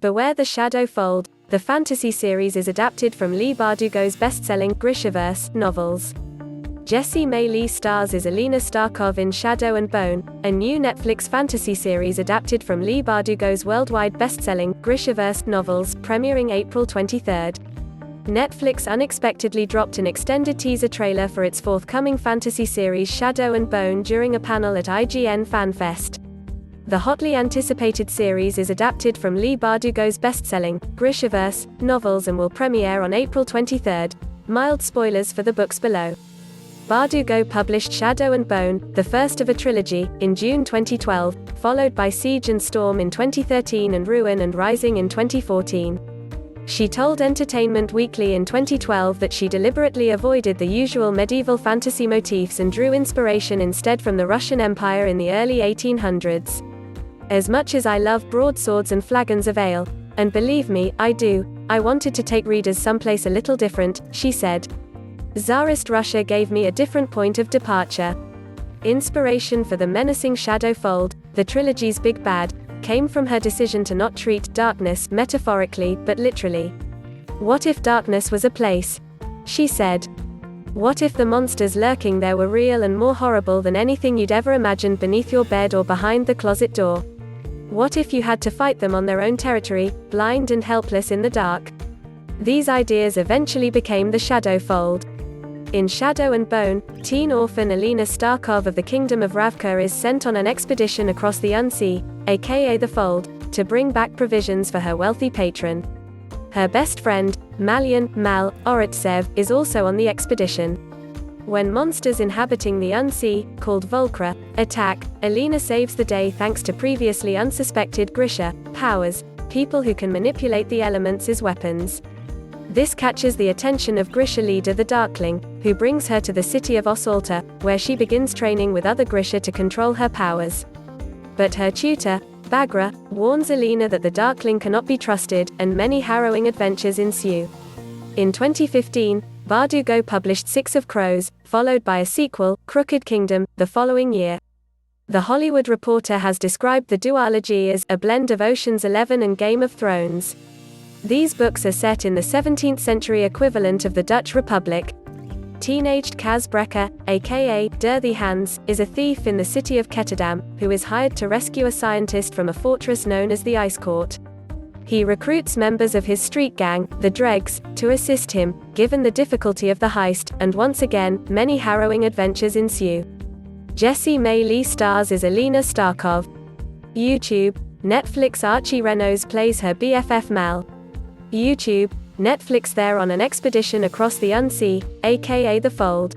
Beware the Shadow Fold. The fantasy series is adapted from Leigh Bardugo's best-selling Grishaverse novels. Jessie Mei Li stars as Alina Starkov in Shadow and Bone, a new Netflix fantasy series adapted from Leigh Bardugo's worldwide best-selling Grishaverse novels, premiering April 23. Netflix unexpectedly dropped an extended teaser trailer for its forthcoming fantasy series Shadow and Bone during a panel at IGN Fan Fest. The hotly anticipated series is adapted from Leigh Bardugo's best-selling Grishaverse novels and will premiere on April 23. Mild spoilers for the books below. Bardugo published Shadow and Bone, the first of a trilogy, in June 2012, followed by Siege and Storm in 2013 and Ruin and Rising in 2014. She told Entertainment Weekly in 2012 that she deliberately avoided the usual medieval fantasy motifs and drew inspiration instead from the Russian Empire in the early 1800s. As much as I love broadswords and flagons of ale, and believe me, I do, I wanted to take readers someplace a little different, she said. Tsarist Russia gave me a different point of departure. Inspiration for the menacing Shadow Fold, the trilogy's big bad, came from her decision to not treat darkness metaphorically, but literally. What if darkness was a place? She said. What if the monsters lurking there were real and more horrible than anything you'd ever imagined beneath your bed or behind the closet door? What if you had to fight them on their own territory, blind and helpless in the dark? These ideas eventually became the Shadow Fold. In Shadow and Bone, teen orphan Alina Starkov of the Kingdom of Ravka is sent on an expedition across the Unsea, aka the Fold, to bring back provisions for her wealthy patron. Her best friend, Malyen, Oretsev, is also on the expedition. When monsters inhabiting the Unsea, called volcra, attack, Alina saves the day thanks to previously unsuspected Grisha powers, people who can manipulate the elements as weapons. This catches the attention of Grisha leader the Darkling, who brings her to the city of Os Alta, where she begins training with other Grisha to control her powers. But her tutor, Bagra, warns Alina that the Darkling cannot be trusted, and many harrowing adventures ensue. In 2015, Bardugo published Six of Crows, followed by a sequel, Crooked Kingdom, the following year. The Hollywood Reporter has described the duology as a blend of Ocean's 11 and Game of Thrones. These books are set in the 17th century equivalent of the Dutch Republic. Teenaged Kaz Brekker, aka Dirty Hands, is a thief in the city of Ketterdam, who is hired to rescue a scientist from a fortress known as the Ice Court. He recruits members of his street gang, the Dregs, to assist him, given the difficulty of the heist, and once again, many harrowing adventures ensue. Jessie Mei Li stars as Alina Starkov. YouTube, NetflixArchie Renaux plays her BFF Mal. YouTube, NetflixThey're on an expedition across the Unsea, aka the Fold.